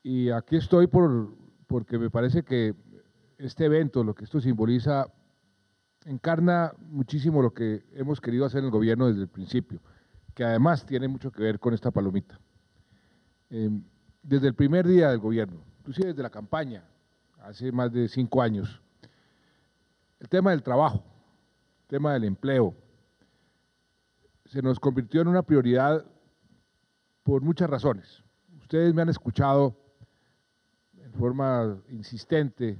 Y aquí estoy porque me parece que este evento, lo que esto simboliza, encarna muchísimo lo que hemos querido hacer en el gobierno desde el principio, que además tiene mucho que ver con esta palomita. Desde el primer día del gobierno, inclusive desde la campaña, hace más de 5 años, el tema del trabajo, el tema del empleo, se nos convirtió en una prioridad por muchas razones. Ustedes me han escuchado en forma insistente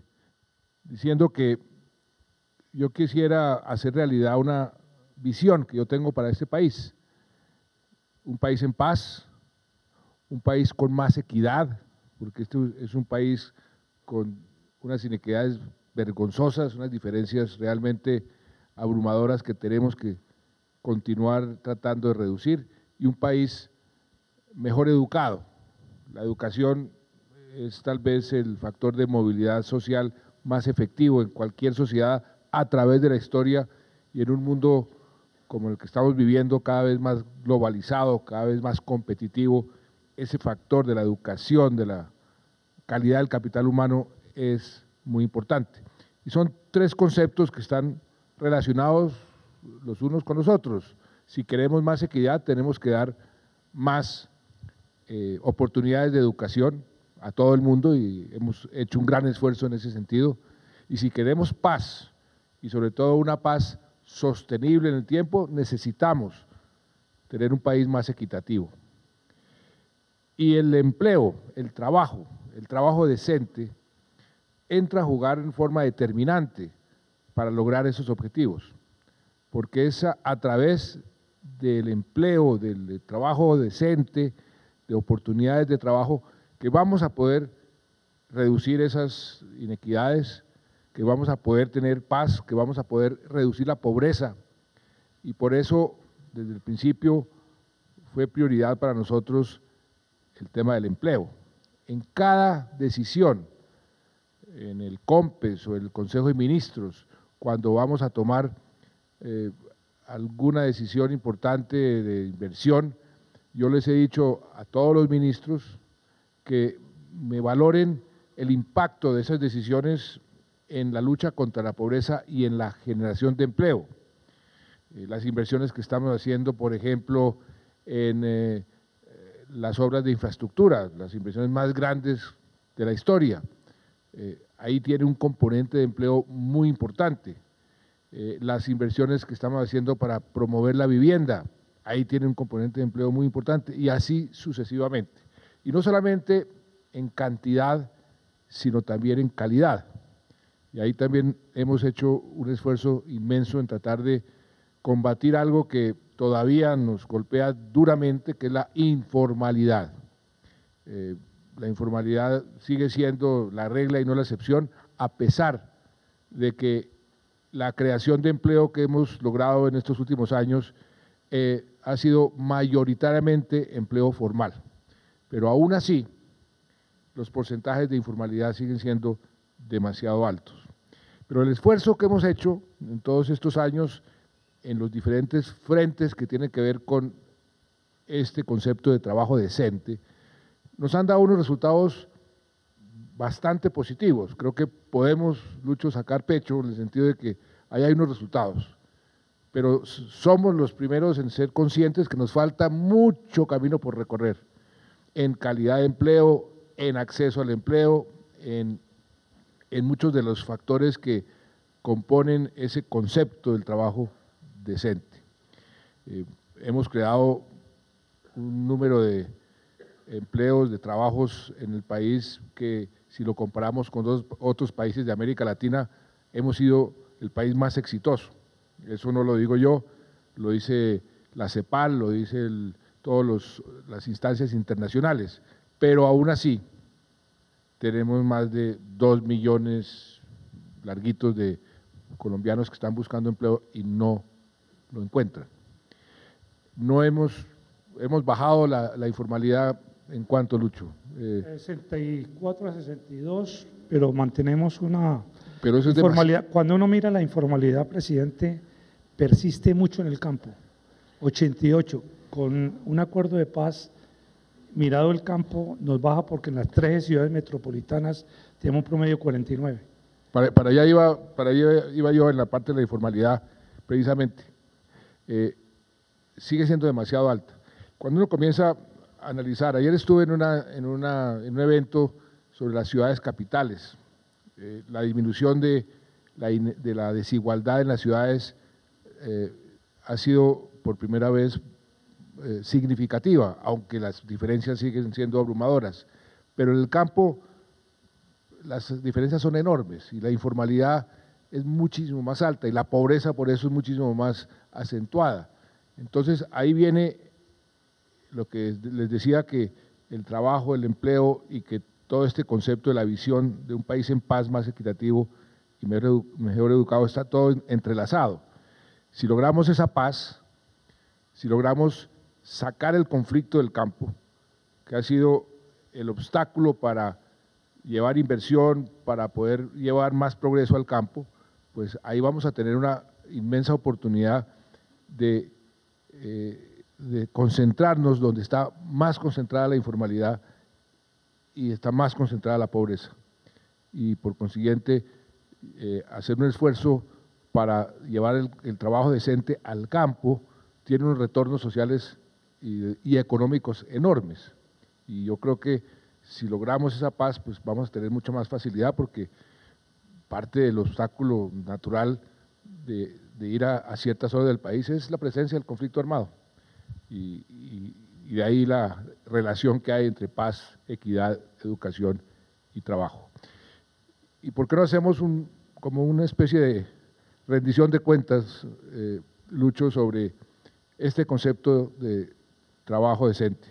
diciendo que yo quisiera hacer realidad una visión que yo tengo para este país. Un país en paz, un país con más equidad, porque este es un país con unas inequidades vergonzosas, unas diferencias realmente abrumadoras que tenemos que continuar tratando de reducir, y un país mejor educado. La educación es tal vez el factor de movilidad social más efectivo en cualquier sociedad a través de la historia, y en un mundo como el que estamos viviendo, cada vez más globalizado, cada vez más competitivo, ese factor de la educación, de la calidad del capital humano es muy importante. Y son 3 conceptos que están relacionados los unos con los otros. Si queremos más equidad, tenemos que dar más oportunidades de educación a todo el mundo, y hemos hecho un gran esfuerzo en ese sentido. Y si queremos paz, y sobre todo una paz sostenible en el tiempo, necesitamos tener un país más equitativo. Y el empleo, el trabajo decente, entra a jugar en forma determinante para lograr esos objetivos, porque es a través del empleo, del trabajo decente, de oportunidades de trabajo, que vamos a poder reducir esas inequidades, que vamos a poder tener paz, que vamos a poder reducir la pobreza. Y por eso, desde el principio, fue prioridad para nosotros el tema del empleo. En cada decisión, en el COMPES o el Consejo de Ministros, cuando vamos a tomar alguna decisión importante de inversión, yo les he dicho a todos los ministros que me valoren el impacto de esas decisiones en la lucha contra la pobreza y en la generación de empleo. Las inversiones que estamos haciendo, por ejemplo, en las obras de infraestructura, las inversiones más grandes de la historia, ahí tiene un componente de empleo muy importante. Las inversiones que estamos haciendo para promover la vivienda, ahí tiene un componente de empleo muy importante, y así sucesivamente. Y no solamente en cantidad, sino también en calidad. Y ahí también hemos hecho un esfuerzo inmenso en tratar de combatir algo que todavía nos golpea duramente, que es la informalidad. La informalidad sigue siendo la regla y no la excepción, a pesar de que la creación de empleo que hemos logrado en estos últimos años ha sido mayoritariamente empleo formal. Pero aún así, los porcentajes de informalidad siguen siendo demasiado altos. Pero el esfuerzo que hemos hecho en todos estos años en los diferentes frentes que tienen que ver con este concepto de trabajo decente, nos han dado unos resultados bastante positivos. Creo que podemos, Lucho, sacar pecho en el sentido de que ahí hay unos resultados, pero somos los primeros en ser conscientes que nos falta mucho camino por recorrer en calidad de empleo, en acceso al empleo, en muchos de los factores que componen ese concepto del trabajo decente. Hemos creado un número de empleos, de trabajos en el país que, si lo comparamos con otros países de América Latina, hemos sido el país más exitoso. Eso no lo digo yo, lo dice la CEPAL, lo dice todas las instancias internacionales, pero aún así tenemos más de 2 millones larguitos de colombianos que están buscando empleo y no lo encuentran. No hemos bajado la informalidad. ¿En cuánto, Lucho? 64 a 62, pero mantenemos una pero eso es informalidad. Cuando uno mira la informalidad, presidente, persiste mucho en el campo. 88, con un acuerdo de paz, mirado el campo, nos baja porque en las 13 ciudades metropolitanas tenemos un promedio 49. Para allá iba yo en la parte de la informalidad, precisamente. Sigue siendo demasiado alta. Cuando uno comienza a analizar, ayer estuve en un evento sobre las ciudades capitales, la disminución de la desigualdad en las ciudades ha sido por primera vez significativa, aunque las diferencias siguen siendo abrumadoras, pero en el campo las diferencias son enormes y la informalidad es muchísimo más alta y la pobreza por eso es muchísimo más acentuada. Entonces ahí viene lo que les decía, que el trabajo, el empleo y que todo este concepto de la visión de un país en paz, más equitativo y mejor educado, está todo entrelazado. Si logramos esa paz, si logramos sacar el conflicto del campo, que ha sido el obstáculo para llevar inversión, para poder llevar más progreso al campo, pues ahí vamos a tener una inmensa oportunidad de concentrarnos donde está más concentrada la informalidad y está más concentrada la pobreza. Y por consiguiente, hacer un esfuerzo para llevar el trabajo decente al campo tiene unos retornos sociales y económicos enormes. Y yo creo que si logramos esa paz, pues vamos a tener mucha más facilidad, porque parte del obstáculo natural de ir a ciertas zonas del país es la presencia del conflicto armado. Y de ahí la relación que hay entre paz, equidad, educación y trabajo. ¿Y por qué no hacemos como una especie de rendición de cuentas, Lucho, sobre este concepto de trabajo decente?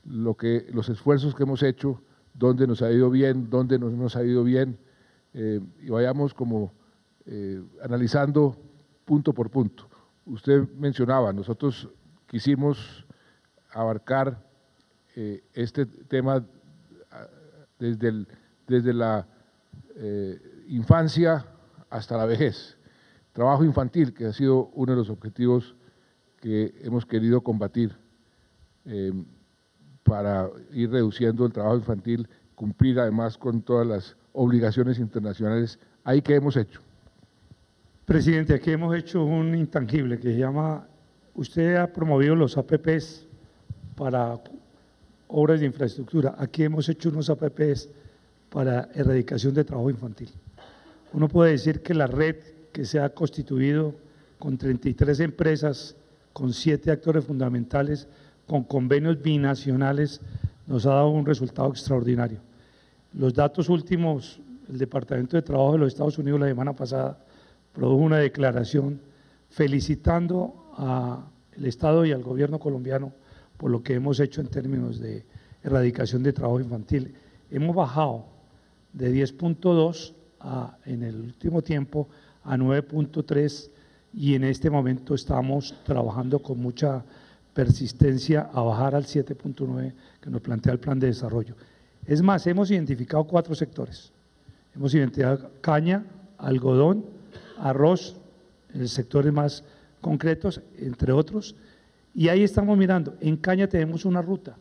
Los esfuerzos que hemos hecho, dónde nos ha ido bien, dónde no nos ha ido bien, y vayamos como analizando punto por punto. Usted mencionaba, nosotros quisimos abarcar este tema desde la infancia hasta la vejez. Trabajo infantil, que ha sido uno de los objetivos que hemos querido combatir para ir reduciendo el trabajo infantil, cumplir además con todas las obligaciones internacionales. ¿Ahí qué hemos hecho? Presidente, aquí hemos hecho un intangible que se llama, usted ha promovido los APPs para obras de infraestructura, aquí hemos hecho unos APPs para erradicación de trabajo infantil. Uno puede decir que la red que se ha constituido con 33 empresas, con 7 actores fundamentales, con convenios binacionales, nos ha dado un resultado extraordinario. Los datos últimos, el Departamento de Trabajo de los Estados Unidos la semana pasada produjo una declaración felicitando al Estado y al gobierno colombiano por lo que hemos hecho en términos de erradicación de trabajo infantil. Hemos bajado de 10.2 en el último tiempo a 9.3 y en este momento estamos trabajando con mucha persistencia a bajar al 7.9 que nos plantea el plan de desarrollo. Es más, hemos identificado 4 sectores. Hemos identificado caña, algodón, arroz, en sectores más concretos, entre otros, y ahí estamos mirando. En caña tenemos una ruta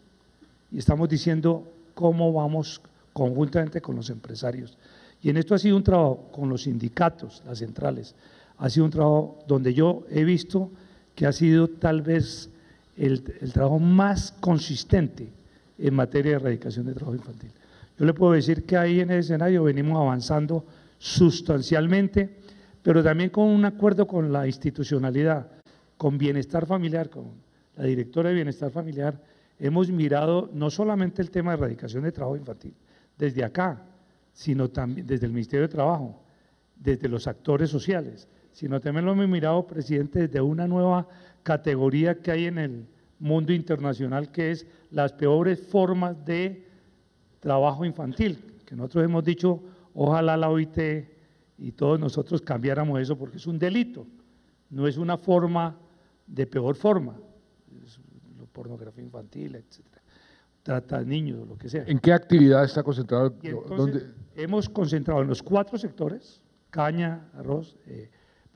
y estamos diciendo cómo vamos conjuntamente con los empresarios. Y en esto ha sido un trabajo con los sindicatos, las centrales, ha sido un trabajo donde yo he visto que ha sido tal vez el trabajo más consistente en materia de erradicación de trabajo infantil. Yo le puedo decir que ahí en ese escenario venimos avanzando sustancialmente, pero también con un acuerdo con la institucionalidad, con Bienestar Familiar, con la directora de Bienestar Familiar, hemos mirado no solamente el tema de erradicación de trabajo infantil, desde acá, sino también desde el Ministerio de Trabajo, desde los actores sociales, sino también lo hemos mirado, presidente, desde una nueva categoría que hay en el mundo internacional, que es las peores formas de trabajo infantil, que nosotros hemos dicho, ojalá la OIT y todos nosotros cambiáramos eso, porque es un delito, no es una forma de peor forma, es pornografía infantil, etcétera, trata de niños, lo que sea. ¿En qué actividad está concentrado? Y entonces, hemos concentrado en los 4 sectores, caña, arroz,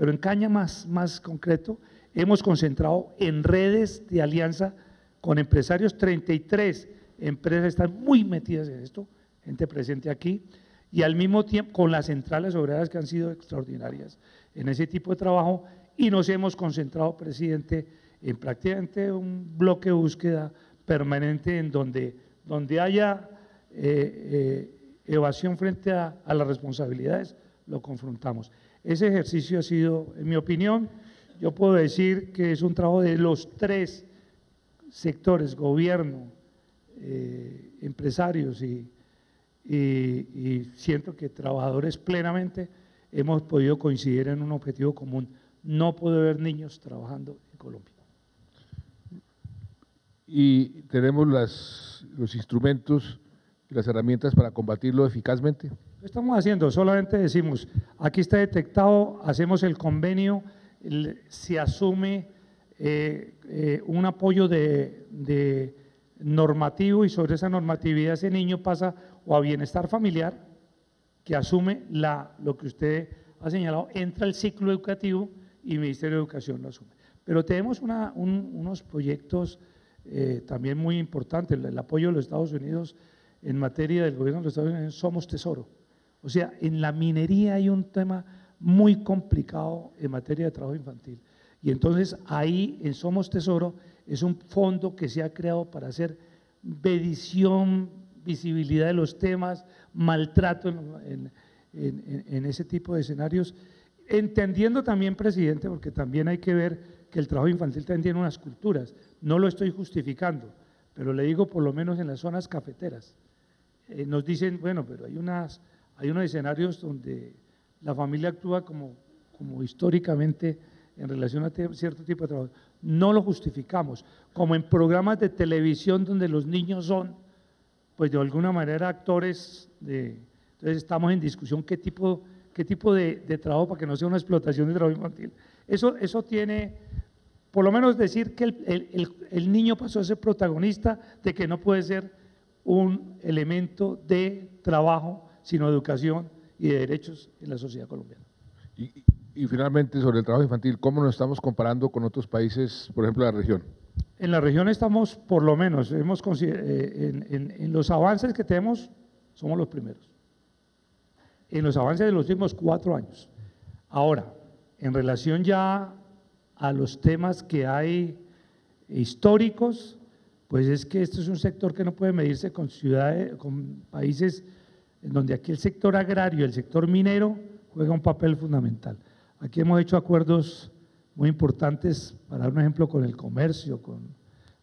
Pero en caña más concreto, hemos concentrado en redes de alianza con empresarios, 33 empresas están muy metidas en esto, gente presente aquí, y al mismo tiempo con las centrales obreras que han sido extraordinarias en ese tipo de trabajo, y nos hemos concentrado, presidente, en prácticamente un bloque de búsqueda permanente en donde haya evasión frente a las responsabilidades, lo confrontamos. Ese ejercicio ha sido, en mi opinión, yo puedo decir que es un trabajo de los tres sectores, gobierno, empresarios y siento que trabajadores plenamente hemos podido coincidir en un objetivo común: no puede haber niños trabajando en Colombia. ¿Y tenemos los instrumentos y las herramientas para combatirlo eficazmente? Lo estamos haciendo, solamente decimos, aquí está detectado, hacemos el convenio, se asume un apoyo de normativo, y sobre esa normatividad ese niño pasa o a bienestar familiar, que asume lo que usted ha señalado, entra al ciclo educativo y el Ministerio de Educación lo asume. Pero tenemos unos proyectos también muy importantes, el apoyo de los Estados Unidos en materia del gobierno de los Estados Unidos, Somos Tesoro. O sea, en la minería hay un tema muy complicado en materia de trabajo infantil. Y entonces ahí en Somos Tesoro es un fondo que se ha creado para hacer medición, visibilidad de los temas, maltrato en ese tipo de escenarios, entendiendo también, presidente, porque también hay que ver que el trabajo infantil también tiene unas culturas, no lo estoy justificando, pero le digo por lo menos en las zonas cafeteras, nos dicen, bueno, pero hay unos escenarios donde la familia actúa como históricamente en relación a cierto tipo de trabajo, no lo justificamos, como en programas de televisión donde los niños son, pues de alguna manera actores entonces estamos en discusión qué tipo de trabajo para que no sea una explotación de trabajo infantil. Eso tiene, por lo menos decir que el niño pasó a ser protagonista, de que no puede ser un elemento de trabajo, sino de educación y de derechos en la sociedad colombiana. Y finalmente, sobre el trabajo infantil, ¿cómo nos estamos comparando con otros países, por ejemplo, de la región? En la región estamos, por lo menos, en los avances que tenemos, somos los primeros. En los avances de los últimos 4 años. Ahora, en relación ya a los temas que hay históricos, pues es que esto es un sector que no puede medirse con ciudades, con países en donde aquí el sector agrario, el sector minero juega un papel fundamental. Aquí hemos hecho acuerdos muy importantes, para dar un ejemplo, con el comercio,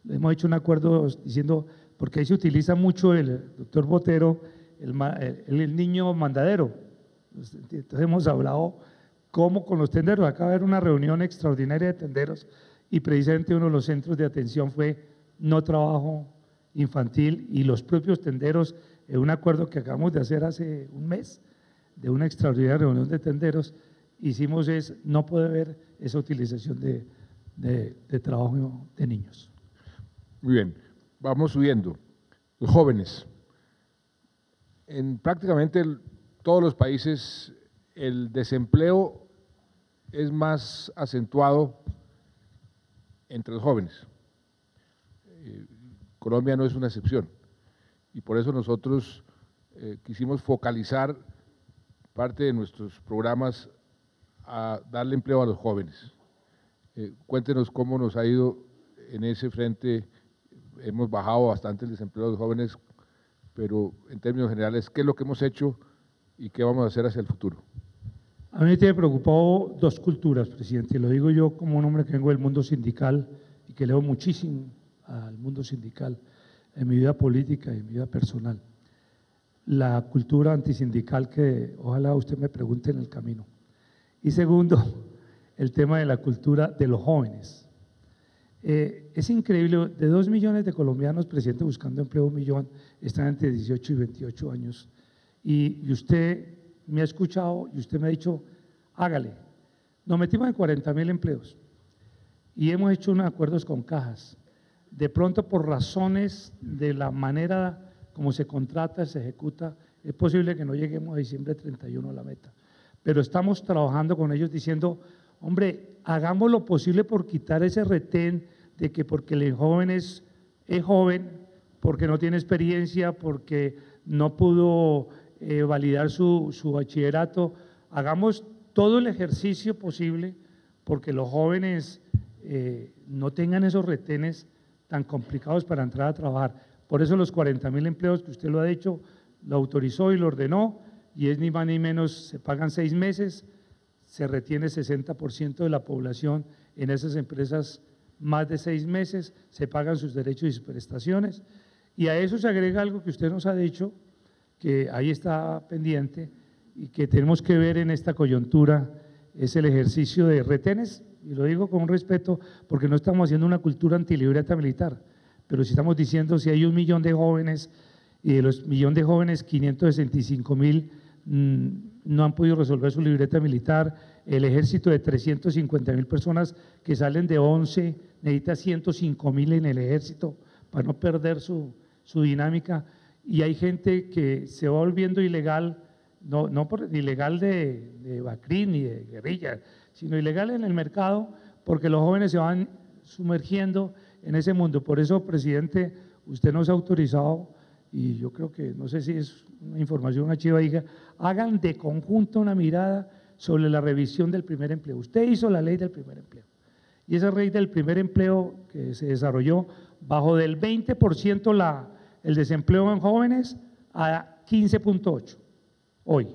hemos hecho un acuerdo diciendo, porque ahí se utiliza mucho el doctor Botero, el niño mandadero. Entonces hemos hablado cómo con los tenderos, acaba de haber una reunión extraordinaria de tenderos y precisamente uno de los centros de atención fue no trabajo infantil, y los propios tenderos, en un acuerdo que acabamos de hacer hace un mes, de una extraordinaria reunión de tenderos, hicimos no puede haber esa utilización de trabajo de niños. Muy bien, vamos subiendo. Los jóvenes. En prácticamente todos los países el desempleo es más acentuado entre los jóvenes. Colombia no es una excepción y por eso nosotros quisimos focalizar parte de nuestros programas a darle empleo a los jóvenes. Cuéntenos cómo nos ha ido en ese frente. Hemos bajado bastante el desempleo de los jóvenes, pero en términos generales, ¿qué es lo que hemos hecho y qué vamos a hacer hacia el futuro? A mí me tiene preocupado 2 culturas, presidente, lo digo yo como un hombre que vengo del mundo sindical y que leo muchísimo al mundo sindical en mi vida política y en mi vida personal. La cultura antisindical, que ojalá usted me pregunte en el camino. Y segundo, el tema de la cultura de los jóvenes. Es increíble, de 2 millones de colombianos, presidente, buscando empleo, 1 millón están entre 18 y 28 años. Y usted me ha escuchado y usted me ha dicho, hágale. Nos metimos en 40.000 empleos y hemos hecho unos acuerdos con cajas. De pronto, por razones de la manera como se contrata, se ejecuta, es posible que no lleguemos a diciembre 31 a la meta. Pero estamos trabajando con ellos diciendo, hombre, hagamos lo posible por quitar ese retén de que porque el joven es joven, porque no tiene experiencia, porque no pudo validar su bachillerato. Hagamos todo el ejercicio posible porque los jóvenes no tengan esos retenes tan complicados para entrar a trabajar. Por eso los 40.000 empleos que usted lo ha dicho, lo autorizó y lo ordenó, y es ni más ni menos, se pagan 6 meses, se retiene 60% de la población en esas empresas más de 6 meses, se pagan sus derechos y sus prestaciones, y a eso se agrega algo que usted nos ha dicho, que ahí está pendiente y que tenemos que ver en esta coyuntura, es el ejercicio de retenes, y lo digo con respeto porque no estamos haciendo una cultura antilibreta militar, pero si estamos diciendo si hay 1 millón de jóvenes y de los 1 millón de jóvenes, 565.000 no han podido resolver su libreta militar, el ejército de 350.000 personas que salen de 11, necesita 105.000 en el ejército para no perder su dinámica, y hay gente que se va volviendo ilegal, no por ilegal de Bacrín ni de guerrilla, sino ilegal en el mercado porque los jóvenes se van sumergiendo en ese mundo. Por eso, presidente, usted nos ha autorizado, y yo creo que, no sé si es una información, una chiva hija, hagan de conjunto una mirada sobre la revisión del primer empleo. Usted hizo la ley del primer empleo, y esa ley del primer empleo que se desarrolló bajó del 20% el desempleo en jóvenes a 15.8 hoy,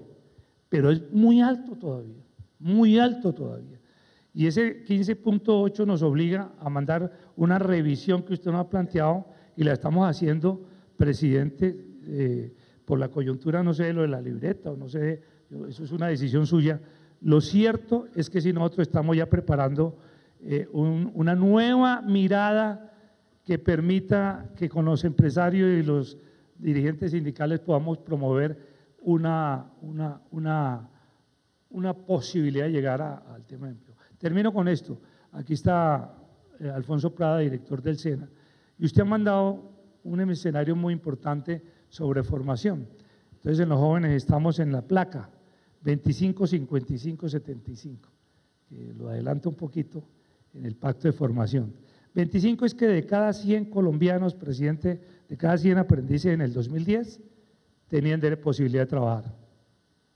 pero es muy alto todavía, muy alto todavía. Y ese 15.8 nos obliga a mandar una revisión que usted nos ha planteado y la estamos haciendo, presidente, por la coyuntura, no sé, lo de la libreta o no sé, eso es una decisión suya. Lo cierto es que si nosotros estamos ya preparando una nueva mirada que permita que con los empresarios y los dirigentes sindicales podamos promover una posibilidad de llegar al tema de empleo. Termino con esto. Aquí está Alfonso Prada, director del SENA, y usted ha mandado un escenario muy importante sobre formación. Entonces, en los jóvenes estamos en la placa 25, 55, 75, que lo adelanto un poquito en el pacto de formación. 25 es que de cada 100 colombianos, presidente, de cada 100 aprendices en el 2010, tenían posibilidad de trabajar.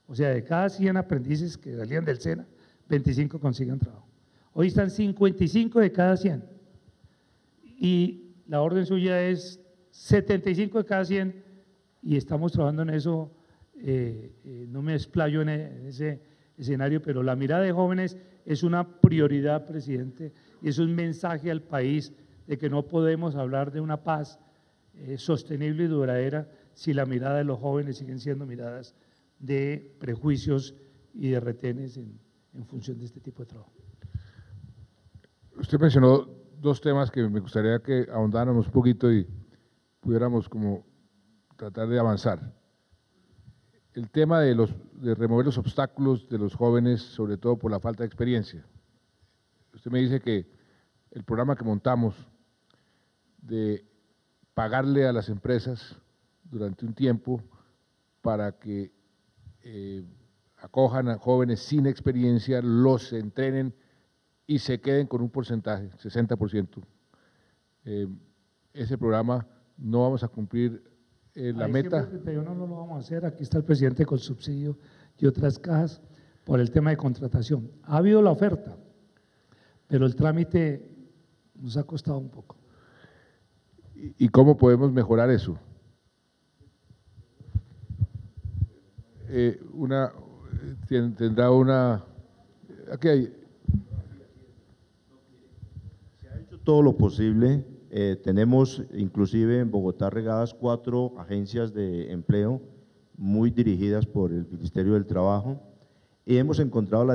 O sea, de cada 100 aprendices que salían del SENA, 25 consiguen trabajo. Hoy están 55 de cada 100. Y la orden suya es 75 de cada 100, y estamos trabajando en eso. No me explayo en ese escenario, pero la mirada de jóvenes es una prioridad, presidente, y es un mensaje al país de que no podemos hablar de una paz sostenible y duradera si la mirada de los jóvenes siguen siendo miradas de prejuicios y de retenes en función de este tipo de trabajo. Usted mencionó 2 temas que me gustaría que ahondáramos un poquito y pudiéramos como tratar de avanzar. El tema de remover los obstáculos de los jóvenes, sobre todo por la falta de experiencia. Usted me dice que el programa que montamos de pagarle a las empresas durante un tiempo para que acojan a jóvenes sin experiencia, los entrenen y se queden con un porcentaje, 60%. Ese programa no vamos a cumplir la meta. No lo vamos a hacer, aquí está el presidente con subsidio y otras cajas por el tema de contratación. Ha habido la oferta, pero el trámite nos ha costado un poco. ¿Y cómo podemos mejorar eso? Tendrá una… Aquí hay… Se ha hecho todo lo posible. Tenemos inclusive en Bogotá regadas 4 agencias de empleo muy dirigidas por el Ministerio del Trabajo, y hemos encontrado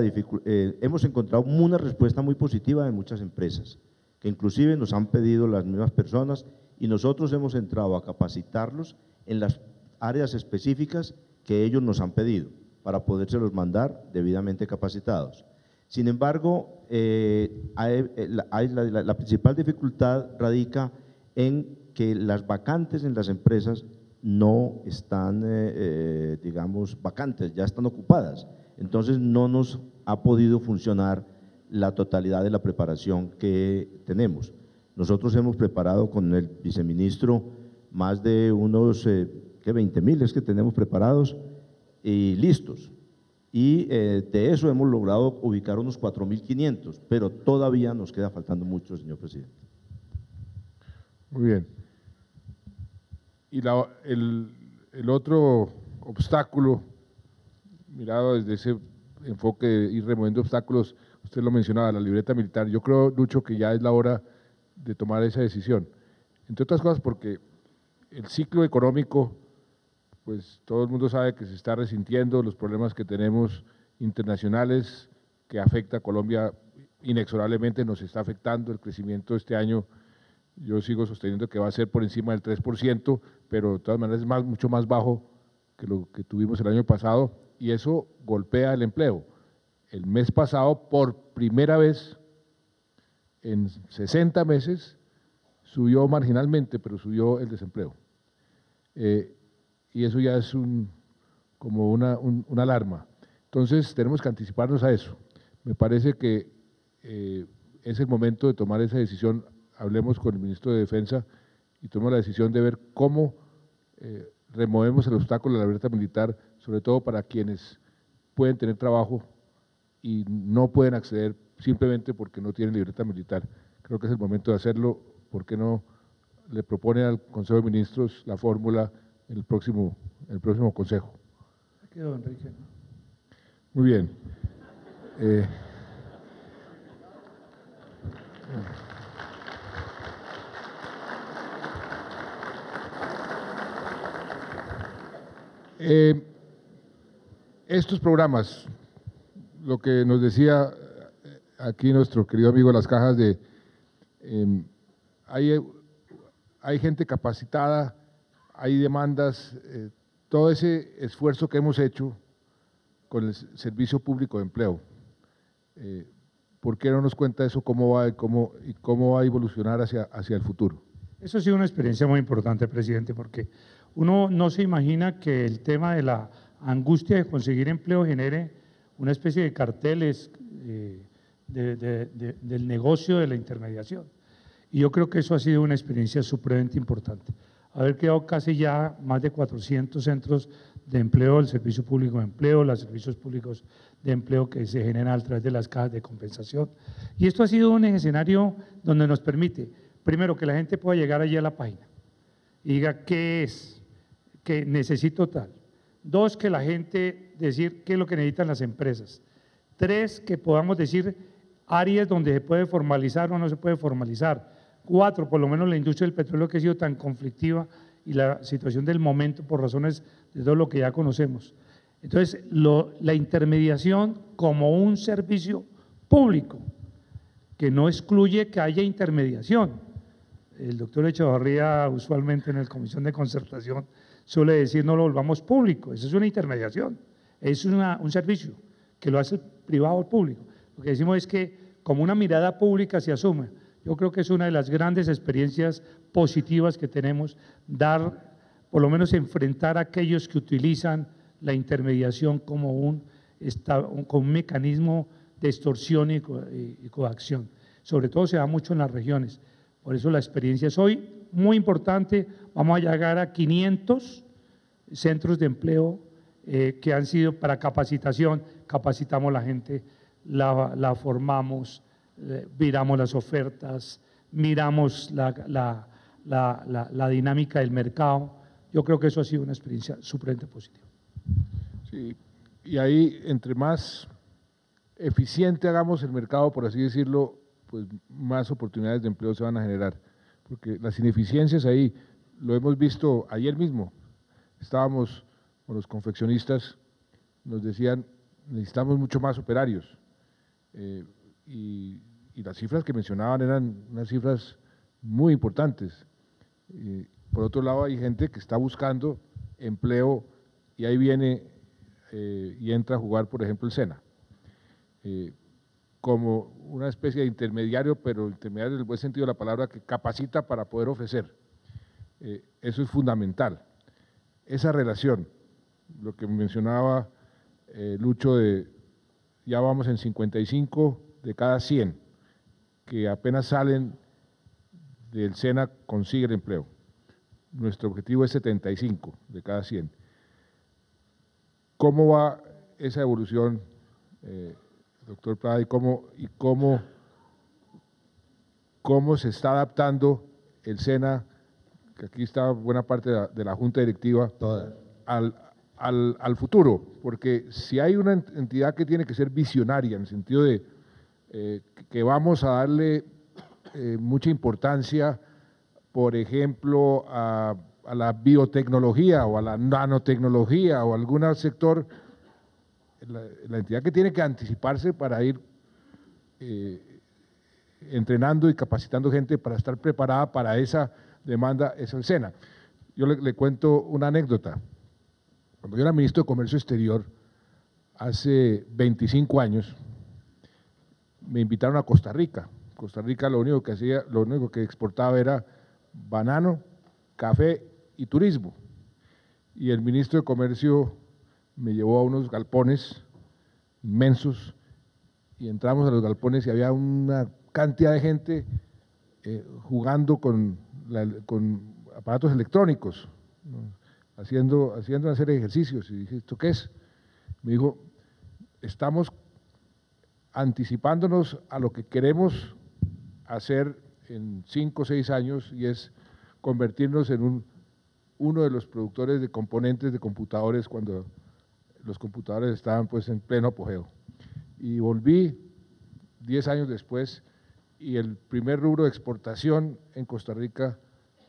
una respuesta muy positiva de muchas empresas, que inclusive nos han pedido las mismas personas, y nosotros hemos entrado a capacitarlos en las áreas específicas que ellos nos han pedido para podérselos mandar debidamente capacitados. Sin embargo, la principal dificultad radica en que las vacantes en las empresas no están, digamos, vacantes, ya están ocupadas. Entonces no nos ha podido funcionar la totalidad de la preparación que tenemos. Nosotros hemos preparado con el viceministro más de unos 20.000 es que tenemos preparados y listos. Y de eso hemos logrado ubicar unos 4.500, pero todavía nos queda faltando mucho, señor presidente. Muy bien. Y el otro obstáculo, mirado desde ese enfoque de ir removiendo obstáculos, usted lo mencionaba, la libreta militar. Yo creo, Lucho, que ya es la hora de tomar esa decisión. Entre otras cosas porque el ciclo económico, pues todo el mundo sabe que se está resintiendo, los problemas que tenemos internacionales que afecta a Colombia inexorablemente, nos está afectando el crecimiento este año. Yo sigo sosteniendo que va a ser por encima del 3%, pero de todas maneras es mucho más bajo que lo que tuvimos el año pasado, y eso golpea el empleo. El mes pasado, por primera vez en 60 meses, subió marginalmente, pero subió el desempleo. Y eso ya es como una alarma. Entonces tenemos que anticiparnos a eso. Me parece que es el momento de tomar esa decisión. Hablemos con el ministro de Defensa y tomemos la decisión de ver cómo removemos el obstáculo de la libreta militar, sobre todo para quienes pueden tener trabajo y no pueden acceder simplemente porque no tienen libreta militar. Creo que es el momento de hacerlo. ¿Por qué no le propone al Consejo de Ministros la fórmula en el próximo Consejo? Quedó, Enrique. Muy bien. Estos programas, lo que nos decía aquí nuestro querido amigo Las Cajas, hay gente capacitada, hay demandas, todo ese esfuerzo que hemos hecho con el Servicio Público de Empleo. ¿Por qué no nos cuenta eso, cómo va y cómo va a evolucionar hacia el futuro? Eso ha sido una experiencia muy importante, presidente, porque uno no se imagina que el tema de la angustia de conseguir empleo genere una especie de carteles del negocio de la intermediación. Y yo creo que eso ha sido una experiencia supremamente importante. Haber creado casi ya más de 400 centros de empleo, el Servicio Público de Empleo, los servicios públicos de empleo que se generan a través de las cajas de compensación. Y esto ha sido un escenario donde nos permite, primero, que la gente pueda llegar allí a la página y diga qué es, que necesito tal. Dos, que la gente decir qué es lo que necesitan las empresas. Tres, que podamos decir áreas donde se puede formalizar o no se puede formalizar. Cuatro, por lo menos la industria del petróleo, que ha sido tan conflictiva, y la situación del momento por razones de todo lo que ya conocemos. Entonces, la intermediación como un servicio público, que no excluye que haya intermediación. El doctor Echevarría, usualmente en la Comisión de Concertación, suele decir no lo volvamos público, eso es una intermediación, es un servicio que lo hace el privado o el público. Lo que decimos es que como una mirada pública se asume. Yo creo que es una de las grandes experiencias positivas que tenemos, por lo menos enfrentar a aquellos que utilizan la intermediación como un mecanismo de extorsión y coacción. Sobre todo se da mucho en las regiones. Por eso la experiencia es hoy muy importante. Vamos a llegar a 500 centros de empleo que han sido para capacitación. Capacitamos a la gente, la formamos, miramos las ofertas, miramos la dinámica del mercado. Yo creo que eso ha sido una experiencia supremamente positiva. Sí, y ahí entre más eficiente hagamos el mercado, por así decirlo, pues más oportunidades de empleo se van a generar, porque las ineficiencias ahí, lo hemos visto ayer mismo, estábamos con los confeccionistas, nos decían, necesitamos mucho más operarios, y las cifras que mencionaban eran unas cifras muy importantes. Por otro lado, hay gente que está buscando empleo y ahí viene y entra a jugar, por ejemplo, el SENA, como una especie de intermediario, pero intermediario en el buen sentido de la palabra, que capacita para poder ofrecer. Eso es fundamental. Esa relación, lo que mencionaba Lucho, ya vamos en 55 de cada 100 que apenas salen del SENA consiguen empleo. Nuestro objetivo es 75 de cada 100. ¿Cómo va esa evolución, doctor Prada, y cómo se está adaptando el SENA, que aquí está buena parte de la Junta Directiva, al futuro? Porque si hay una entidad que tiene que ser visionaria, en el sentido de que vamos a darle mucha importancia, por ejemplo, a la biotecnología o a la nanotecnología o a algún sector, la entidad que tiene que anticiparse para ir entrenando y capacitando gente para estar preparada para esa demanda es el SENA. Yo le cuento una anécdota. Cuando yo era ministro de Comercio Exterior, hace 25 años, me invitaron a Costa Rica. Costa Rica lo único que exportaba era banano, café y turismo. Y el ministro de Comercio me llevó a unos galpones inmensos y entramos a los galpones y había una cantidad de gente jugando con aparatos electrónicos, ¿no? haciendo una serie de ejercicios. Y dije, ¿esto qué es? Me dijo, estamos anticipándonos a lo que queremos hacer en 5 o 6 años, y es convertirnos en uno de los productores de componentes de computadores cuando los computadores estaban pues en pleno apogeo. Y volví 10 años después y el primer rubro de exportación en Costa Rica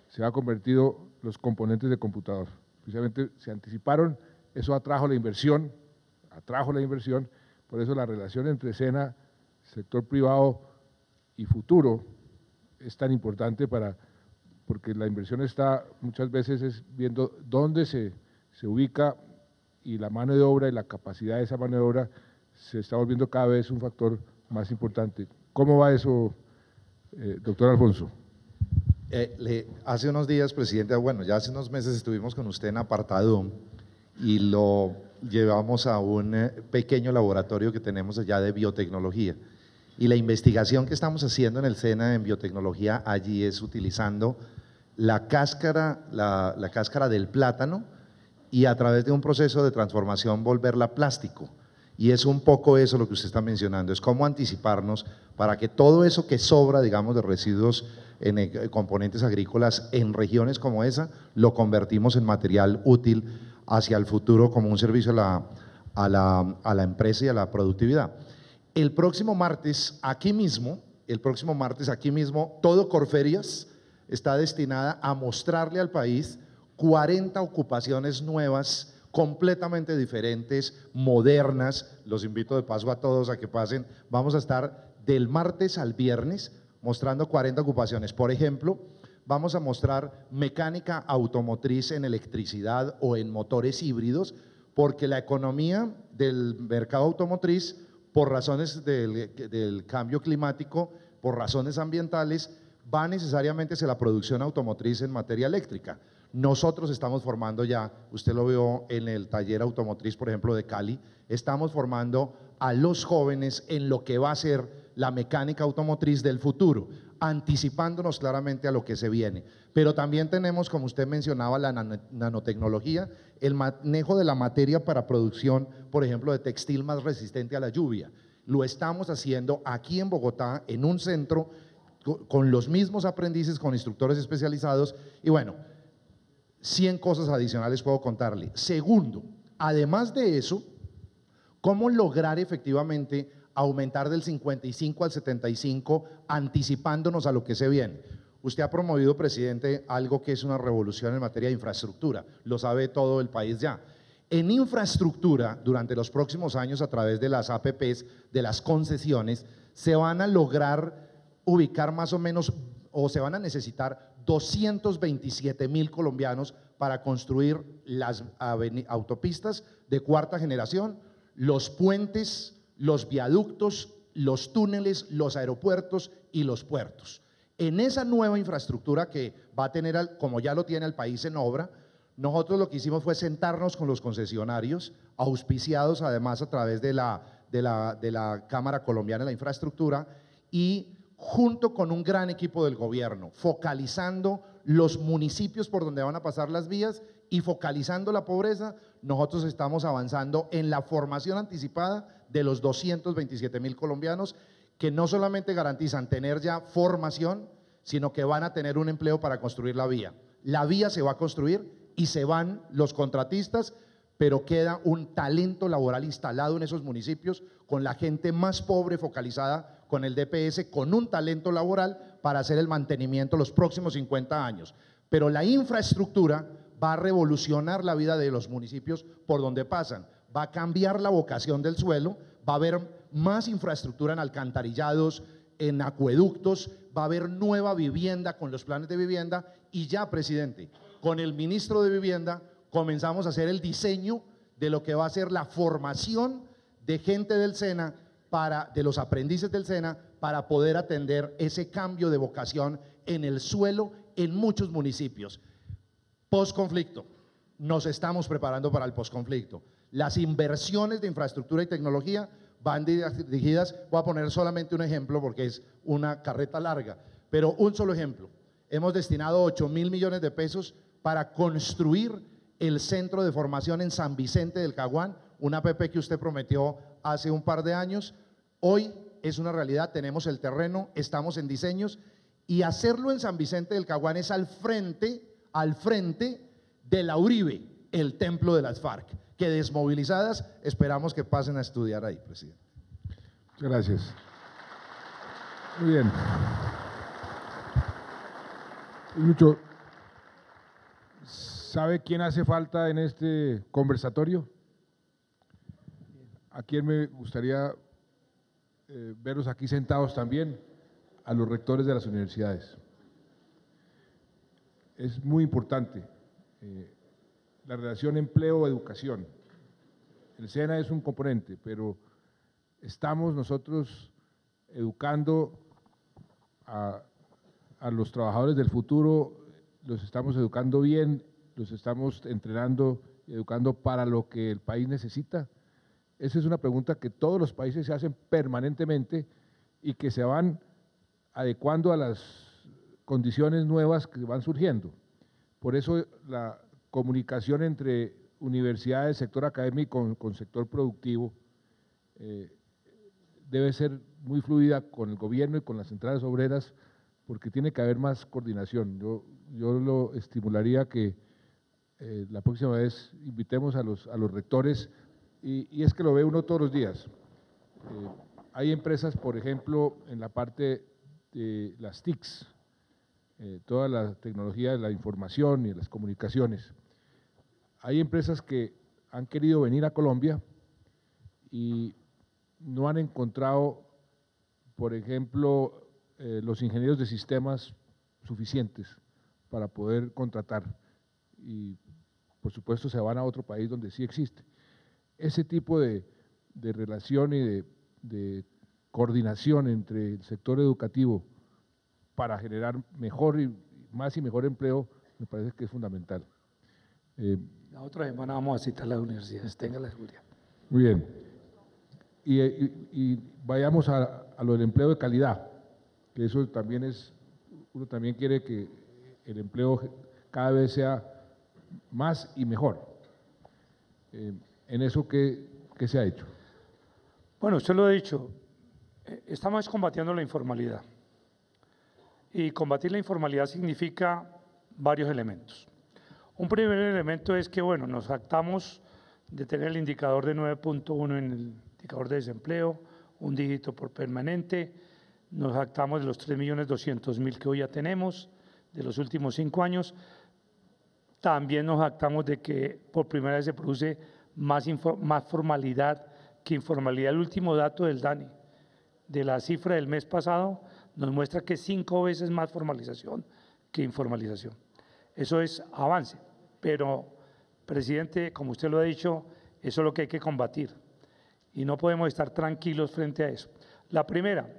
se ha convertido los componentes de computador. Precisamente se anticiparon, eso atrajo la inversión, por eso la relación entre SENA, sector privado y futuro es tan importante porque la inversión está muchas veces es viendo dónde se ubica, y la mano de obra y la capacidad de esa mano de obra se está volviendo cada vez un factor más importante. ¿Cómo va eso, doctor Alfonso? Hace unos días, presidente, bueno, ya hace unos meses estuvimos con usted en Apartado y lo llevamos a un pequeño laboratorio que tenemos allá de biotecnología. Y la investigación que estamos haciendo en el SENA en biotecnología allí es utilizando la cáscara del plátano y a través de un proceso de transformación volverla plástico. Y es un poco eso lo que usted está mencionando, es cómo anticiparnos para que todo eso que sobra, digamos, de residuos en componentes agrícolas en regiones como esa, lo convertimos en material útil hacia el futuro como un servicio a la empresa y a la productividad. El próximo martes, aquí mismo, todo Corferias está destinada a mostrarle al país 40 ocupaciones nuevas, completamente diferentes, modernas. Los invito de paso a todos a que pasen. Vamos a estar del martes al viernes mostrando 40 ocupaciones. Por ejemplo, vamos a mostrar mecánica automotriz en electricidad o en motores híbridos, porque la economía del mercado automotriz, por razones del cambio climático, por razones ambientales, va necesariamente hacia la producción automotriz en materia eléctrica. Nosotros estamos formando ya, usted lo vio en el taller automotriz, por ejemplo, de Cali, estamos formando a los jóvenes en lo que va a ser la mecánica automotriz del futuro, anticipándonos claramente a lo que se viene. Pero también tenemos, como usted mencionaba, la nanotecnología, el manejo de la materia para producción, por ejemplo, de textil más resistente a la lluvia. Lo estamos haciendo aquí en Bogotá, en un centro, con los mismos aprendices, con instructores especializados, y bueno, 100 cosas adicionales puedo contarle. Segundo, además de eso, ¿cómo lograr efectivamente aumentar del 55 al 75, anticipándonos a lo que se viene? Usted ha promovido, presidente, algo que es una revolución en materia de infraestructura, lo sabe todo el país ya. En infraestructura, durante los próximos años, a través de las APPs, de las concesiones, se van a lograr ubicar más o menos, o se van a necesitar 227.000 colombianos para construir las autopistas de cuarta generación, los puentes, los viaductos, los túneles, los aeropuertos y los puertos. En esa nueva infraestructura que va a tener, como ya lo tiene el país en obra, nosotros lo que hicimos fue sentarnos con los concesionarios, auspiciados además a través de de la Cámara Colombiana de la Infraestructura, y junto con un gran equipo del gobierno, focalizando los municipios por donde van a pasar las vías y focalizando la pobreza, nosotros estamos avanzando en la formación anticipada de los 227.000 colombianos que no solamente garantizan tener ya formación, sino que van a tener un empleo para construir la vía. La vía se va a construir y se van los contratistas, pero queda un talento laboral instalado en esos municipios con la gente más pobre focalizada con el DPS, con un talento laboral para hacer el mantenimiento los próximos 50 años. Pero la infraestructura va a revolucionar la vida de los municipios por donde pasan, va a cambiar la vocación del suelo, va a haber más infraestructura en alcantarillados, en acueductos, va a haber nueva vivienda con los planes de vivienda y ya, presidente, con el ministro de Vivienda comenzamos a hacer el diseño de lo que va a ser la formación de gente del SENA, de los aprendices del SENA, para poder atender ese cambio de vocación en el suelo en muchos municipios. Posconflicto, nos estamos preparando para el posconflicto. Las inversiones de infraestructura y tecnología van dirigidas, voy a poner solamente un ejemplo porque es una carreta larga, pero un solo ejemplo. Hemos destinado 8.000 millones de pesos para construir el centro de formación en San Vicente del Caguán, una APP que usted prometió hace un par de años. Hoy es una realidad, tenemos el terreno, estamos en diseños, y hacerlo en San Vicente del Caguán es al frente de la Uribe, el templo de las FARC, que desmovilizadas esperamos que pasen a estudiar ahí, presidente. Muchas gracias. Muy bien. Lucho, ¿sabe quién hace falta en este conversatorio? ¿A quién me gustaría verlos aquí sentados también? A los rectores de las universidades. Es muy importante la relación empleo-educación. El SENA es un componente, pero estamos nosotros educando a los trabajadores del futuro, los estamos educando bien, los estamos entrenando y educando para lo que el país necesita. Esa es una pregunta que todos los países se hacen permanentemente y que se van adecuando a las condiciones nuevas que van surgiendo. Por eso la comunicación entre universidades, sector académico con sector productivo debe ser muy fluida con el gobierno y con las centrales obreras, porque tiene que haber más coordinación. Yo lo estimularía que la próxima vez invitemos a los rectores, y es que lo ve uno todos los días. Hay empresas, por ejemplo, en la parte de las TICs, toda la tecnología de la información y de las comunicaciones. Hay empresas que han querido venir a Colombia y no han encontrado, por ejemplo, los ingenieros de sistemas suficientes para poder contratar, y por supuesto se van a otro país donde sí existe. Ese tipo de relación y de coordinación entre el sector educativo para generar mejor y mejor empleo, me parece que es fundamental. La otra semana vamos a citar las universidades, tenga la seguridad. Muy bien. Y vayamos a lo del empleo de calidad, que eso también uno también quiere que el empleo cada vez sea más y mejor. ¿En eso qué se ha hecho? Bueno, usted lo ha dicho, estamos combatiendo la informalidad. Y combatir la informalidad significa varios elementos. Un primer elemento es que, bueno, nos jactamos de tener el indicador de 9.1 en el indicador de desempleo, un dígito por permanente, nos jactamos de los 3.200.000 que hoy ya tenemos, de los últimos 5 años. También nos jactamos de que por primera vez se produce más formalidad que informalidad. El último dato del DANE, de la cifra del mes pasado, nos muestra que 5 veces más formalización que informalización. Eso es avance, pero, presidente, como usted lo ha dicho, eso es lo que hay que combatir y no podemos estar tranquilos frente a eso. La primera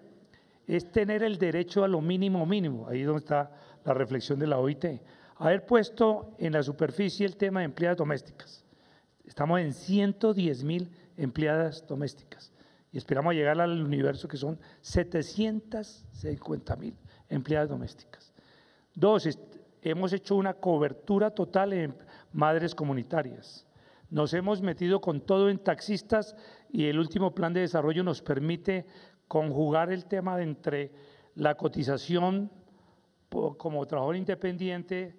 es tener el derecho a lo mínimo, ahí es donde está la reflexión de la OIT, haber puesto en la superficie el tema de empleadas domésticas. Estamos en 110.000 empleadas domésticas y esperamos llegar al universo que son 750.000 empleadas domésticas. 2, hemos hecho una cobertura total en madres comunitarias. Nos hemos metido con todo en taxistas y el último plan de desarrollo nos permite conjugar el tema de entre la cotización como trabajador independiente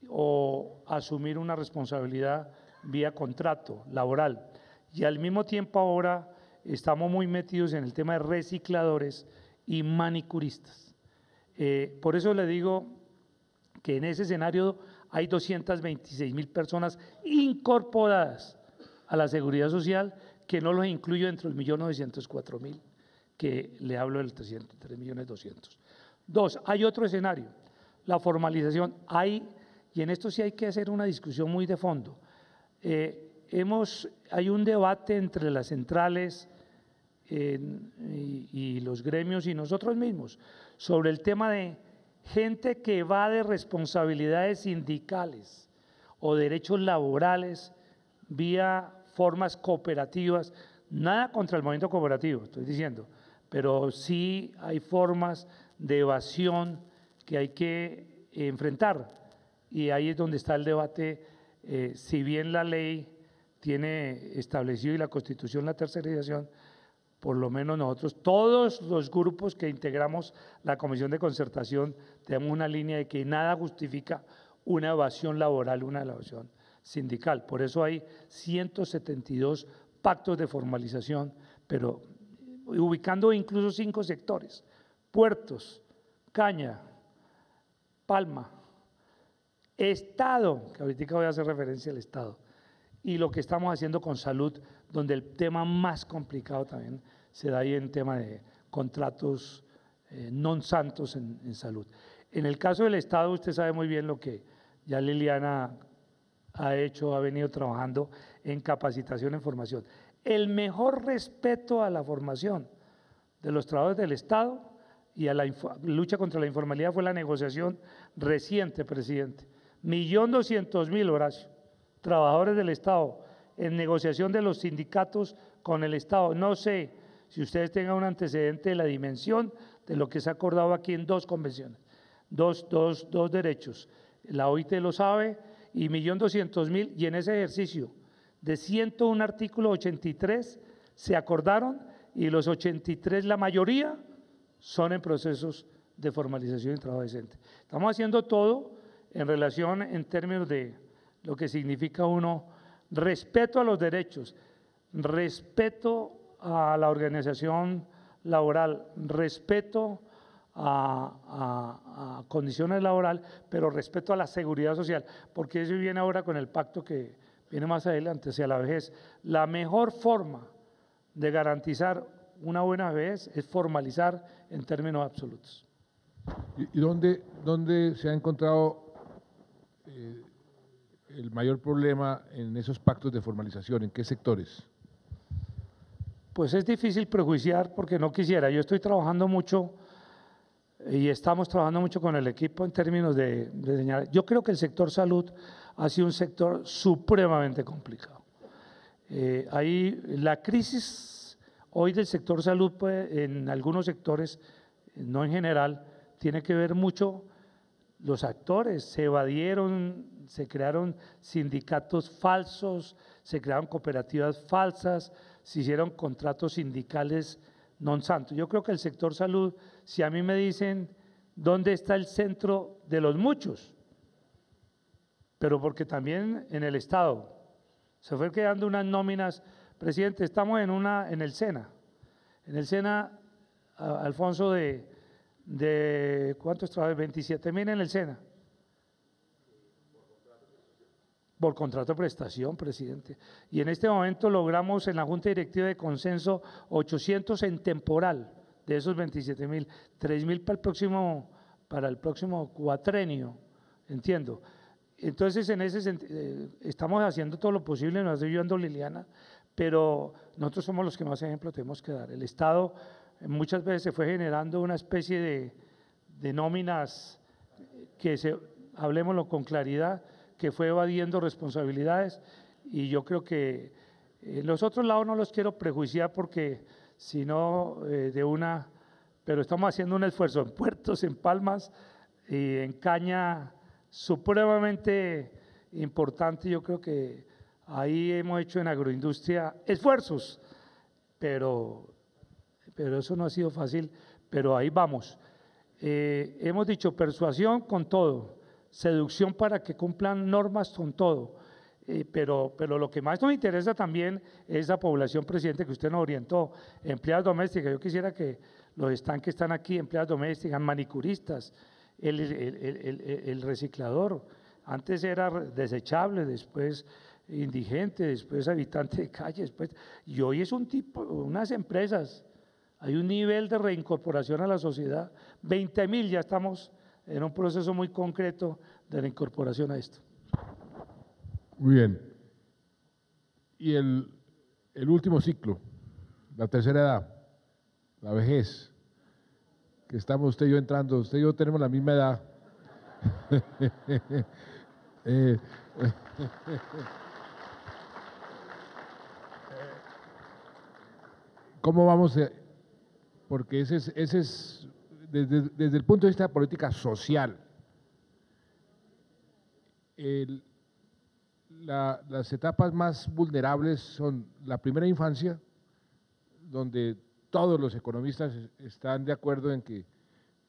o asumir una responsabilidad vía contrato laboral. Y al mismo tiempo ahora estamos muy metidos en el tema de recicladores y manicuristas. Por eso le digo que en ese escenario hay 226.000 personas incorporadas a la seguridad social, que no los incluyo dentro del 1.904.000 que le hablo del 303.200.000. 2, hay otro escenario, la formalización. Y en esto sí hay que hacer una discusión muy de fondo. Hay un debate entre las centrales y los gremios y nosotros mismos sobre el tema de gente que va de responsabilidades sindicales o derechos laborales vía formas cooperativas. Nada contra el movimiento cooperativo, estoy diciendo, pero sí hay formas de evasión que hay que enfrentar, y ahí es donde está el debate. Si bien la ley tiene establecido y la Constitución la tercerización, por lo menos nosotros, todos los grupos que integramos la Comisión de Concertación, tenemos una línea de que nada justifica una evasión laboral, una evasión sindical. Por eso hay 172 pactos de formalización, pero ubicando incluso 5 sectores: puertos, caña, palma, Estado, que ahorita voy a hacer referencia al Estado, y lo que estamos haciendo con salud, donde el tema más complicado también se da ahí en tema de contratos non santos en salud. En el caso del Estado, usted sabe muy bien lo que ya Liliana ha hecho, ha venido trabajando en capacitación, en formación. El mejor respeto a la formación de los trabajadores del Estado y a la lucha contra la informalidad fue la negociación reciente, presidente. 1.200.000, Horacio, trabajadores del Estado en negociación de los sindicatos con el Estado. No sé si ustedes tengan un antecedente de la dimensión de lo que se ha acordado aquí en 2 convenciones, dos derechos. La OIT lo sabe, y 1.200.000, y en ese ejercicio de 101 artículos, 83 se acordaron, y los 83, la mayoría, son en procesos de formalización y trabajo decente. Estamos haciendo todo en relación, en términos de lo que significa respeto a los derechos, respeto a la organización laboral, respeto a condiciones laborales, pero respeto a la seguridad social, porque eso viene ahora con el pacto que viene más adelante hacia la vejez. La mejor forma de garantizar una buena vejez es formalizar en términos absolutos. ¿Y dónde se ha encontrado el mayor problema en esos pactos de formalización? ¿En qué sectores? Pues es difícil prejuiciar, porque no quisiera. Yo estoy trabajando mucho y estamos trabajando mucho con el equipo en términos de señalar. Yo creo que el sector salud ha sido un sector supremamente complicado. Ahí la crisis hoy del sector salud, pues, en algunos sectores, no en general, tiene que ver mucho los actores. Se evadieron, se crearon sindicatos falsos, se crearon cooperativas falsas, se hicieron contratos sindicales non santos. Yo creo que el sector salud, si a mí me dicen dónde está el centro de los muchos, pero porque también en el Estado se fue quedando unas nóminas. Presidente, estamos en el SENA. En el SENA, Alfonso, de ¿cuántos trabajadores? 27.000 en el SENA. Por contrato de prestación, presidente. Y en este momento logramos en la Junta Directiva de Consenso 800 en temporal de esos 27.000, 3.000 para el próximo cuatrenio, entiendo. Entonces, en ese sentido, estamos haciendo todo lo posible, nos está ayudando Liliana, pero nosotros somos los que más ejemplo tenemos que dar. El Estado muchas veces se fue generando una especie de nóminas que hablemoslo con claridad, que fue evadiendo responsabilidades, y yo creo que los otros lados no los quiero prejuiciar, porque sino de una, pero estamos haciendo un esfuerzo en puertos, en palmas y en caña supremamente importante. Yo creo que ahí hemos hecho en agroindustria esfuerzos, pero eso no ha sido fácil, pero ahí vamos. Hemos dicho persuasión con todo, seducción para que cumplan normas con todo, pero lo que más nos interesa también es la población, presidente, que usted nos orientó, empleadas domésticas. Yo quisiera que los que están aquí, empleadas domésticas, manicuristas, el reciclador, antes era desechable, después indigente, después habitante de calle, después, y hoy es un tipo, unas empresas, hay un nivel de reincorporación a la sociedad, 20.000 ya estamos en un proceso muy concreto de reincorporación a esto. Muy bien. Y el último ciclo, la tercera edad, la vejez, que estamos usted y yo entrando, usted y yo tenemos la misma edad. ¿Cómo vamos? Porque ese es desde el punto de vista de política social, las etapas más vulnerables son la primera infancia, donde todos los economistas están de acuerdo en que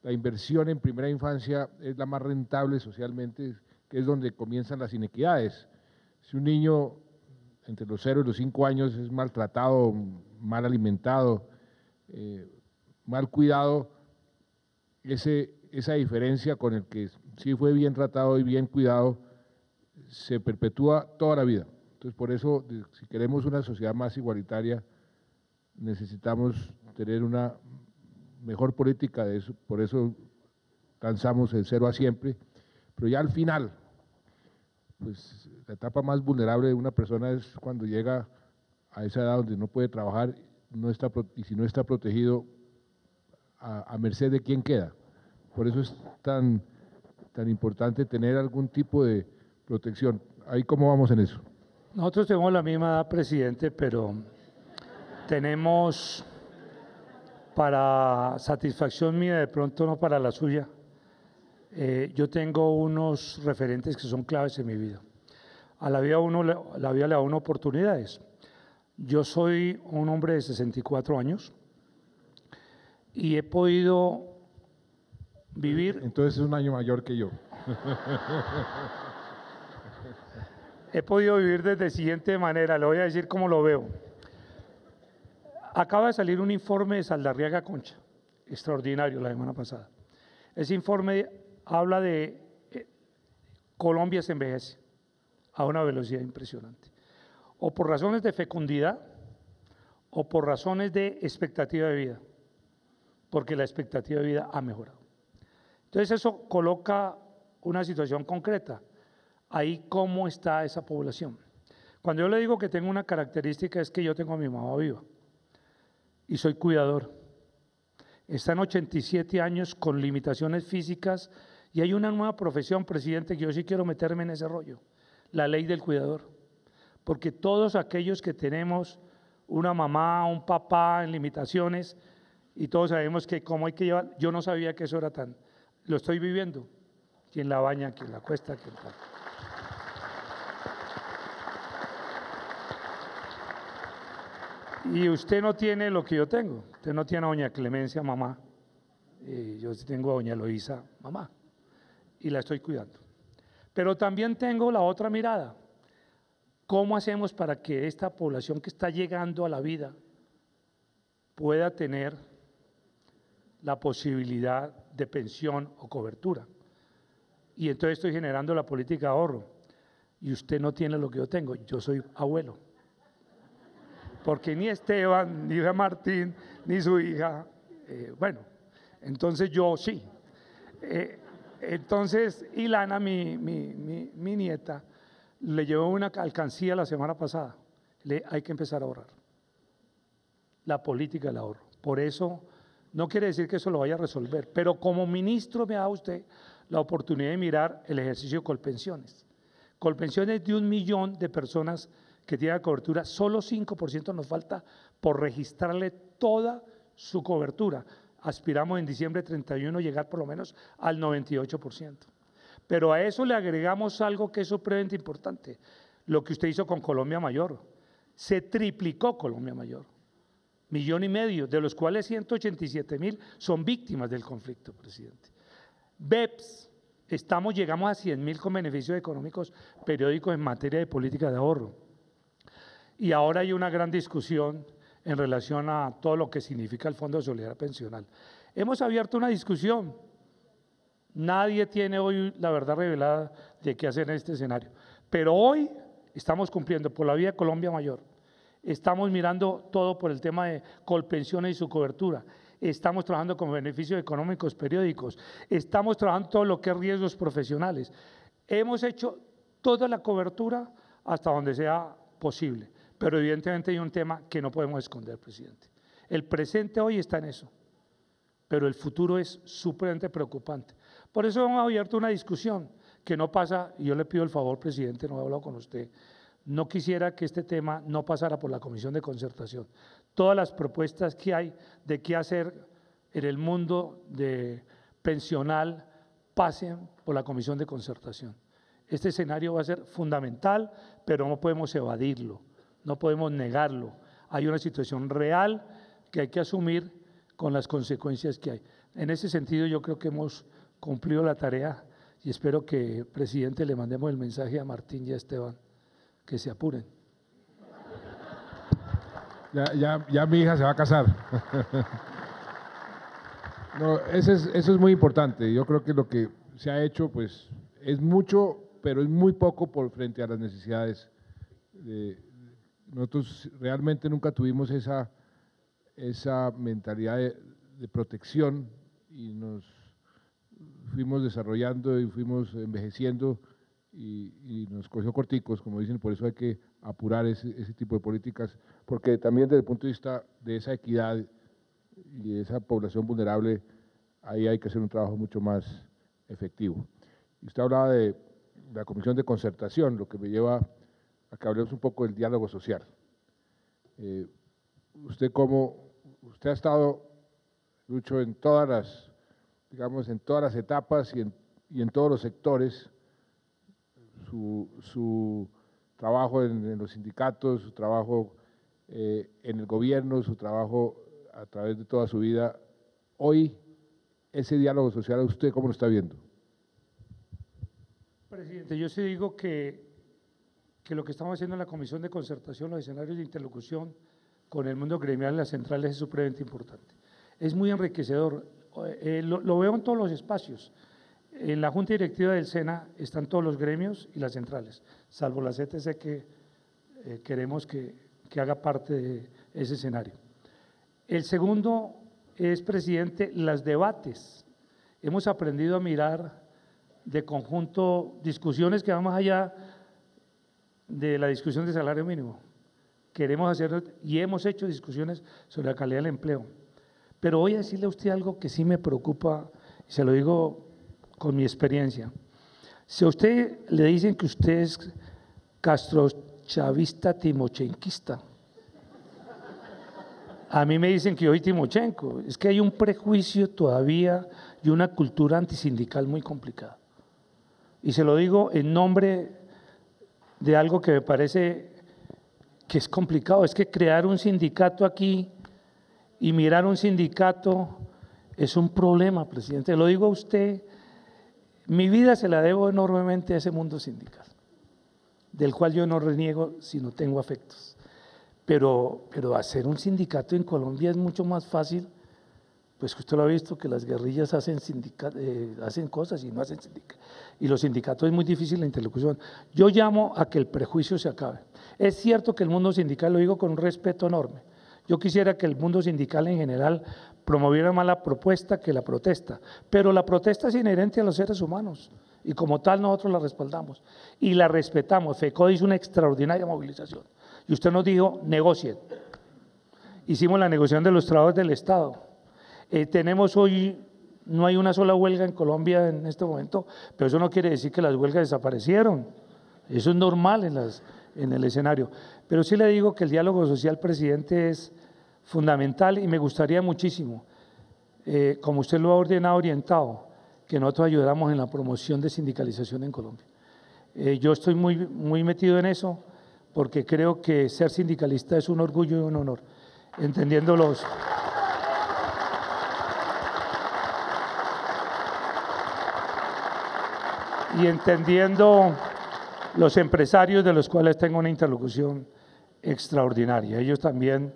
la inversión en primera infancia es la más rentable socialmente, que es donde comienzan las inequidades. Si un niño entre los 0 y los 5 años es maltratado, mal alimentado, mal cuidado, esa diferencia con el que sí fue bien tratado y bien cuidado se perpetúa toda la vida. Entonces, por eso, si queremos una sociedad más igualitaria, necesitamos tener una mejor política de eso, por eso lanzamos el 0 a siempre, pero ya al final, pues la etapa más vulnerable de una persona es cuando llega a esa edad donde no puede trabajar y si no está protegido, a merced de quién queda. Por eso es tan importante tener algún tipo de protección. ¿Ahí cómo vamos en eso? Nosotros tenemos la misma edad, presidente, pero tenemos, para satisfacción mía, de pronto no para la suya, yo tengo unos referentes que son claves en mi vida. A la vida le da uno oportunidades. Yo soy un hombre de 64 años y he podido vivir… Entonces es un año mayor que yo. He podido vivir de la siguiente manera, le voy a decir cómo lo veo. Acaba de salir un informe de Saldarriaga Concha, extraordinario, la semana pasada. Ese informe habla de Colombia se envejece a una velocidad impresionante, o por razones de fecundidad o por razones de expectativa de vida, porque la expectativa de vida ha mejorado. Entonces eso coloca una situación concreta, ahí cómo está esa población. Cuando yo le digo que tengo una característica es que yo tengo a mi mamá viva y soy cuidador. Está en 87 años con limitaciones físicas y hay una nueva profesión, presidente, que yo sí quiero meterme en ese rollo, la ley del cuidador. Porque todos aquellos que tenemos una mamá, un papá en limitaciones, y todos sabemos que cómo hay que llevar, yo no sabía que eso era tan, lo estoy viviendo, quien la baña, quien la cuesta, quien tal. Y usted no tiene lo que yo tengo, usted no tiene a doña Clemencia, mamá, yo sí tengo a doña Eloísa, mamá, y la estoy cuidando. Pero también tengo la otra mirada, ¿cómo hacemos para que esta población que está llegando a la vida pueda tener la posibilidad de pensión o cobertura? Y entonces estoy generando la política de ahorro, y usted no tiene lo que yo tengo, yo soy abuelo. Porque ni Esteban, ni Martín, ni su hija, bueno, entonces yo sí. Entonces Ilana, mi nieta, le llevó una alcancía la semana pasada, hay que empezar a ahorrar. La política del ahorro. Por eso, no quiere decir que eso lo vaya a resolver, pero como ministro me da usted la oportunidad de mirar el ejercicio de Colpensiones. Colpensiones de 1 millón de personas que tienen cobertura, solo 5% nos falta por registrarle toda su cobertura. Aspiramos en diciembre 31 llegar por lo menos al 98%. Pero a eso le agregamos algo que es supremamente importante, lo que usted hizo con Colombia Mayor. Se triplicó Colombia Mayor, 1,5 millones, de los cuales 187.000 son víctimas del conflicto, presidente. BEPS, llegamos a 100.000 con beneficios económicos periódicos en materia de política de ahorro. Y ahora hay una gran discusión en relación a todo lo que significa el Fondo de Solidaridad Pensional. Hemos abierto una discusión. Nadie tiene hoy la verdad revelada de qué hacer en este escenario. Pero hoy estamos cumpliendo por la vía de Colombia Mayor. Estamos mirando todo por el tema de Colpensiones y su cobertura. Estamos trabajando con beneficios económicos periódicos. Estamos trabajando todo lo que es riesgos profesionales. Hemos hecho toda la cobertura hasta donde sea posible. Pero evidentemente hay un tema que no podemos esconder, presidente. El presente hoy está en eso, pero el futuro es supremamente preocupante. Por eso hemos abierto una discusión que no pasa, y yo le pido el favor, presidente, no he hablado con usted, no quisiera que este tema no pasara por la Comisión de Concertación. Todas las propuestas que hay de qué hacer en el mundo pensional pasen por la Comisión de Concertación. Este escenario va a ser fundamental, pero no podemos evadirlo. No podemos negarlo. Hay una situación real que hay que asumir con las consecuencias que hay. En ese sentido, yo creo que hemos cumplido la tarea y espero que, presidente, le mandemos el mensaje a Martín y a Esteban, que se apuren. Ya mi hija se va a casar. No, eso es muy importante. Yo creo que lo que se ha hecho, pues, es mucho, pero es muy poco frente a las necesidades. Nosotros realmente nunca tuvimos esa mentalidad de protección y nos fuimos desarrollando y fuimos envejeciendo y nos cogió corticos, como dicen, por eso hay que apurar ese tipo de políticas, porque también desde el punto de vista de esa equidad y de esa población vulnerable, ahí hay que hacer un trabajo mucho más efectivo. Y usted hablaba de la Comisión de Concertación, lo que me lleva a que hablemos un poco del diálogo social. Usted ha estado, Lucho, en todas las, digamos, en todas las etapas y en todos los sectores, su trabajo en los sindicatos, su trabajo en el gobierno, su trabajo a través de toda su vida. Hoy, ese diálogo social, ¿usted cómo lo está viendo? Presidente, yo sí digo que lo que estamos haciendo en la Comisión de Concertación, los escenarios de interlocución con el mundo gremial y las centrales es supremamente importante. Es muy enriquecedor, lo veo en todos los espacios. En la Junta Directiva del SENA están todos los gremios y las centrales, salvo la CTC que queremos que haga parte de ese escenario. El segundo es, presidente, los debates. Hemos aprendido a mirar de conjunto discusiones que van más allá de la discusión de salario mínimo. Queremos hacer y hemos hecho discusiones sobre la calidad del empleo. Pero voy a decirle a usted algo que sí me preocupa, y se lo digo con mi experiencia. Si a usted le dicen que usted es castrochavista timochenquista, a mí me dicen que yo soy Timochenko. Es que hay un prejuicio todavía y una cultura antisindical muy complicada. Y se lo digo en nombre de algo que me parece que es complicado, es que crear un sindicato aquí y mirar un sindicato es un problema, presidente. Lo digo a usted, mi vida se la debo enormemente a ese mundo sindical, del cual yo no reniego si no tengo afectos. Pero hacer un sindicato en Colombia es mucho más fácil, pues usted lo ha visto que las guerrillas hacen cosas y no hacen sindicatos. Y los sindicatos es muy difícil la interlocución. Yo llamo a que el prejuicio se acabe. Es cierto que el mundo sindical, lo digo con un respeto enorme, yo quisiera que el mundo sindical en general promoviera más la propuesta que la protesta, pero la protesta es inherente a los seres humanos y como tal nosotros la respaldamos y la respetamos. FECODE hizo una extraordinaria movilización y usted nos dijo, negocien. Hicimos la negociación de los trabajos del Estado. Tenemos hoy, no hay una sola huelga en Colombia en este momento, pero eso no quiere decir que las huelgas desaparecieron. Eso es normal en el escenario. Pero sí le digo que el diálogo social, presidente, es fundamental, y me gustaría muchísimo, como usted lo ha orientado, que nosotros ayudáramos en la promoción de sindicalización en Colombia. Yo estoy muy metido en eso porque creo que ser sindicalista es un orgullo y un honor, entendiendo los empresarios de los cuales tengo una interlocución extraordinaria. Ellos también,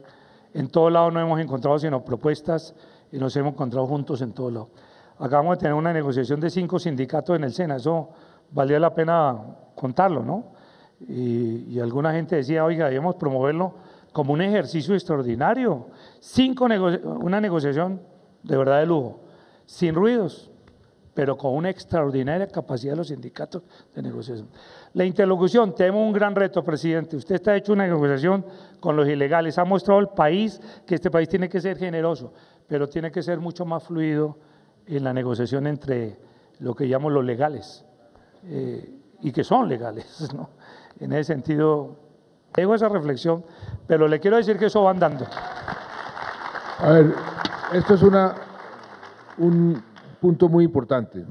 en todo lado no hemos encontrado sino propuestas y nos hemos encontrado juntos en todo lado. Acabamos de tener una negociación de 5 sindicatos en el SENA, eso valía la pena contarlo, ¿no? Y alguna gente decía, oiga, debemos promoverlo como un ejercicio extraordinario. Una negociación de verdad de lujo, sin ruidos, pero con una extraordinaria capacidad de los sindicatos de negociación. La interlocución, tenemos un gran reto, presidente. Usted está hecho una negociación con los ilegales, ha mostrado al país que este país tiene que ser generoso, pero tiene que ser mucho más fluido en la negociación entre lo que llamamos los legales y que son legales, ¿no? En ese sentido, tengo esa reflexión, pero le quiero decir que eso va andando. A ver, esto es un punto muy importante,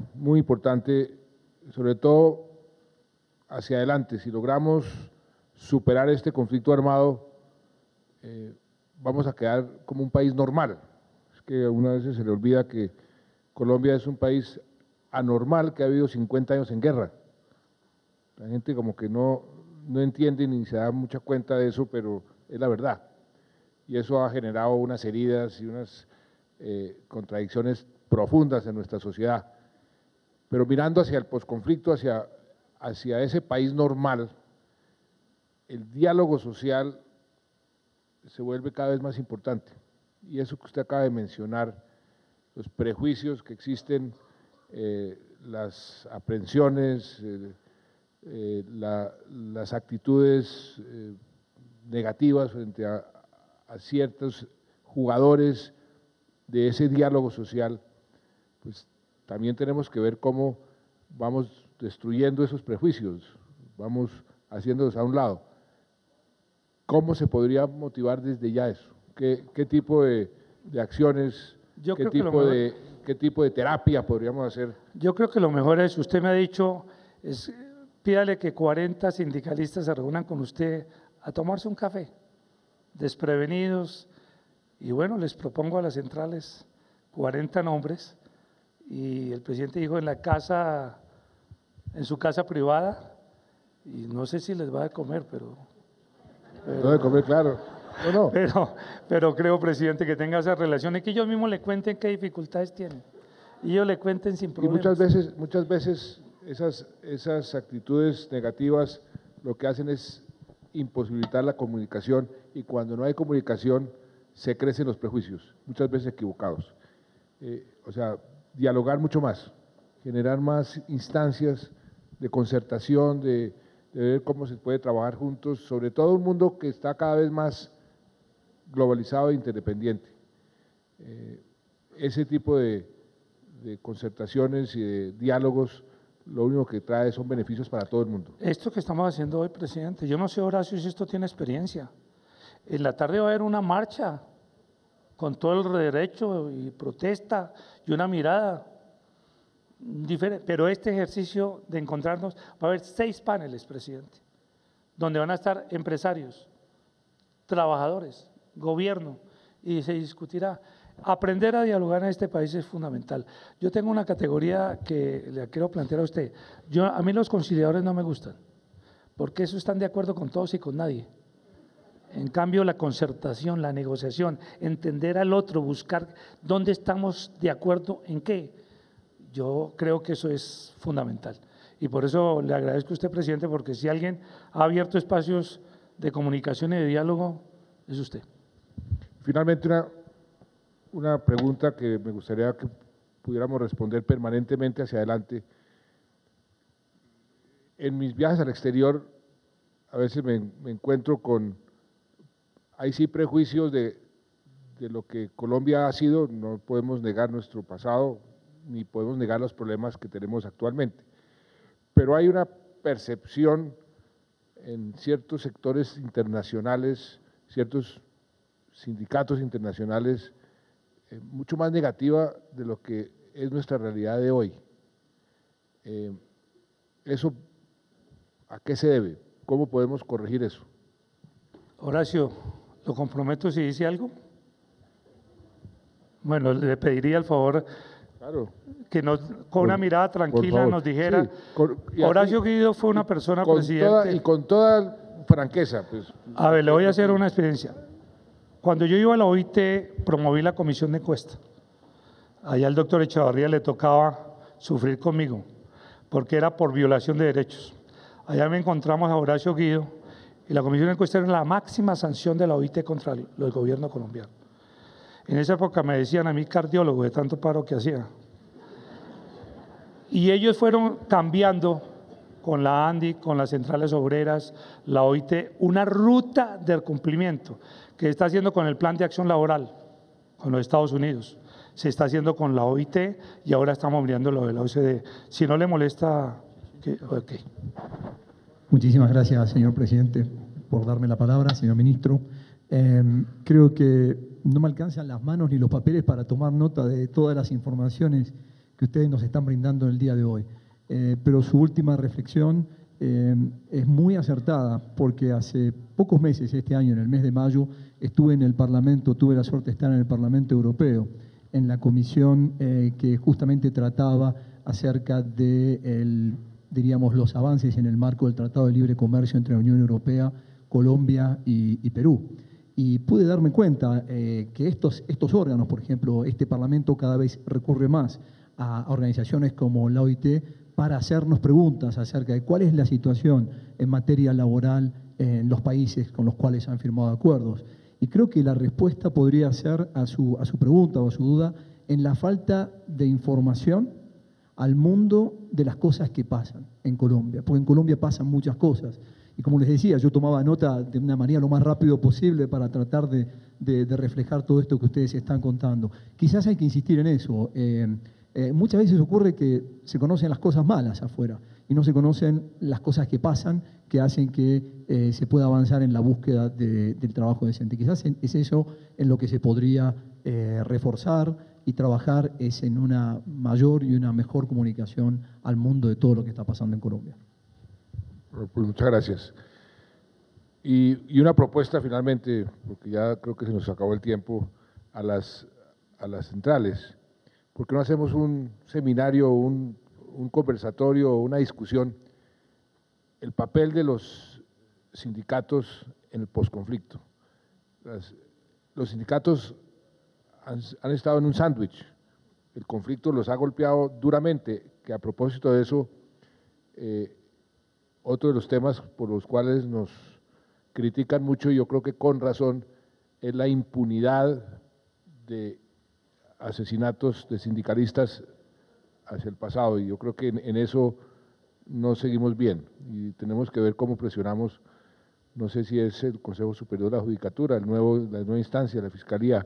sobre todo hacia adelante. Si logramos superar este conflicto armado, vamos a quedar como un país normal. Es que a una vez se le olvida que Colombia es un país anormal que ha habido 50 años en guerra. La gente como que no entiende ni se da mucha cuenta de eso, pero es la verdad. Y eso ha generado unas heridas y unas contradicciones profundas en nuestra sociedad. Pero mirando hacia el posconflicto, hacia ese país normal, el diálogo social se vuelve cada vez más importante. Y eso que usted acaba de mencionar, los prejuicios que existen, las aprensiones, las actitudes negativas frente a ciertos jugadores de ese diálogo social, pues también tenemos que ver cómo vamos destruyendo esos prejuicios, vamos haciéndolos a un lado. ¿Cómo se podría motivar desde ya eso? ¿Qué tipo de acciones, qué tipo de terapia podríamos hacer? Yo creo que lo mejor es, usted me ha dicho, pídale que 40 sindicalistas se reúnan con usted a tomarse un café, desprevenidos, y bueno, les propongo a las centrales 40 nombres, y el presidente dijo en su casa privada, y no sé si les va a comer, pero no de comer, claro. No. Pero creo, presidente, que tenga esa relación y que ellos mismos le cuenten qué dificultades tienen, y ellos le cuenten sin problemas. Y muchas veces esas actitudes negativas lo que hacen es imposibilitar la comunicación, y cuando no hay comunicación se crecen los prejuicios, muchas veces equivocados. O sea, dialogar mucho más, generar más instancias de concertación, de ver cómo se puede trabajar juntos, sobre todo un mundo que está cada vez más globalizado e interdependiente. Ese tipo de concertaciones y de diálogos, lo único que trae son beneficios para todo el mundo. Esto que estamos haciendo hoy, presidente, yo no sé, Horacio, si esto tiene experiencia. En la tarde va a haber una marcha con todo el derecho y protesta y una mirada diferente, pero este ejercicio de encontrarnos, va a haber 6 paneles, presidente, donde van a estar empresarios, trabajadores, gobierno, y se discutirá. Aprender a dialogar en este país es fundamental. Yo tengo una categoría que le quiero plantear a usted. A mí los conciliadores no me gustan, porque eso están de acuerdo con todos y con nadie. En cambio, la concertación, la negociación, entender al otro, buscar dónde estamos de acuerdo en qué, yo creo que eso es fundamental. Y por eso le agradezco a usted, presidente, porque si alguien ha abierto espacios de comunicación y de diálogo, es usted. Finalmente, una pregunta que me gustaría que pudiéramos responder permanentemente hacia adelante. En mis viajes al exterior, a veces me encuentro con, hay sí prejuicios de lo que Colombia ha sido, no podemos negar nuestro pasado, ni podemos negar los problemas que tenemos actualmente, pero hay una percepción en ciertos sectores internacionales, ciertos sindicatos internacionales mucho más negativa de lo que es nuestra realidad de hoy. ¿Eso a qué se debe? ¿Cómo podemos corregir eso? Horacio, lo comprometo si dice algo. Bueno, le pediría el favor Claro. que con una mirada tranquila nos dijera. Sí, Horacio Guido fue una persona presidente. Con toda franqueza, pues. A ver, le voy a hacer una experiencia. Cuando yo iba a la OIT, promoví la comisión de encuesta. Allá al doctor Echavarría le tocaba sufrir conmigo, porque era por violación de derechos. Allá me encontramos a Horacio Guido y la comisión de encuesta era la máxima sanción de la OIT contra el gobierno colombiano. En esa época me decían a mí cardiólogo de tanto paro que hacía. Y ellos fueron cambiando con la ANDI, con las centrales obreras, la OIT, una ruta del cumplimiento que se está haciendo con el Plan de Acción Laboral con los Estados Unidos, se está haciendo con la OIT y ahora estamos mirando lo de la OCDE. Si no le molesta, ok. Muchísimas gracias, señor presidente, por darme la palabra, señor ministro. Creo que no me alcanzan las manos ni los papeles para tomar nota de todas las informaciones que ustedes nos están brindando en el día de hoy. Pero su última reflexión es muy acertada, porque hace pocos meses, este año, en el mes de mayo, estuve en el Parlamento, tuve la suerte de estar en el Parlamento Europeo, en la comisión que justamente trataba acerca de diríamos, los avances en el marco del Tratado de Libre Comercio entre la Unión Europea, Colombia y Perú. Y pude darme cuenta que estos órganos, por ejemplo, este Parlamento cada vez recurre más a organizaciones como la OIT para hacernos preguntas acerca de cuál es la situación en materia laboral en los países con los cuales han firmado acuerdos. Y creo que la respuesta podría ser a su pregunta o a su duda en la falta de información al mundo de las cosas que pasan en Colombia, porque en Colombia pasan muchas cosas. Y como les decía, yo tomaba nota de una manera lo más rápido posible para tratar de reflejar todo esto que ustedes están contando. Quizás hay que insistir en eso. Muchas veces ocurre que se conocen las cosas malas afuera y no se conocen las cosas que pasan, que hacen que se pueda avanzar en la búsqueda del trabajo decente. Quizás es eso en lo que se podría reforzar y trabajar, es en una mayor y una mejor comunicación al mundo de todo lo que está pasando en Colombia. Pues muchas gracias. Y una propuesta finalmente, porque ya creo que se nos acabó el tiempo, a las centrales. ¿Por qué no hacemos un seminario, un conversatorio, una discusión? El papel de los sindicatos en el posconflicto. Los sindicatos han estado en un sándwich. El conflicto los ha golpeado duramente, que a propósito de eso, otro de los temas por los cuales nos critican mucho, y yo creo que con razón, es la impunidad de asesinatos de sindicalistas hacia el pasado, y yo creo que en eso no seguimos bien, y tenemos que ver cómo presionamos, no sé si es el Consejo Superior de la Judicatura, la nueva instancia, la Fiscalía,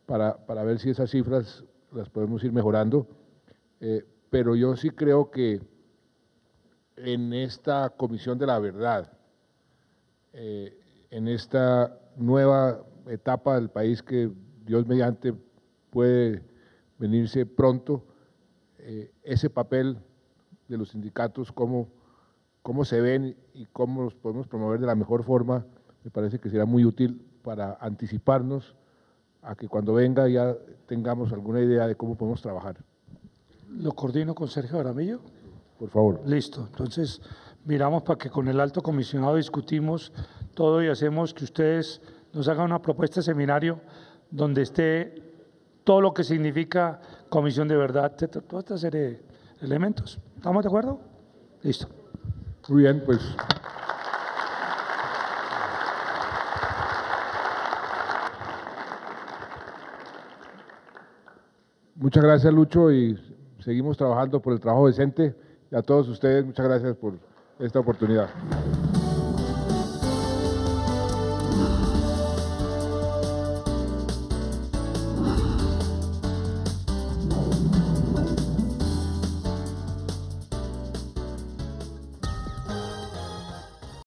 para ver si esas cifras las podemos ir mejorando, pero yo sí creo que en esta Comisión de la Verdad, en esta nueva etapa del país que Dios mediante puede venirse pronto, ese papel de los sindicatos, cómo se ven y cómo los podemos promover de la mejor forma, me parece que será muy útil para anticiparnos a que cuando venga ya tengamos alguna idea de cómo podemos trabajar. ¿Lo coordino con Sergio Aramillo? Por favor. Listo. Entonces, miramos para que con el alto comisionado discutimos todo y hacemos que ustedes nos hagan una propuesta de seminario donde esté todo lo que significa comisión de verdad, etcétera, toda esta serie de elementos. ¿Estamos de acuerdo? Listo. Muy bien, pues. Muchas gracias, Lucho, y seguimos trabajando por el trabajo decente. Y a todos ustedes, muchas gracias por esta oportunidad.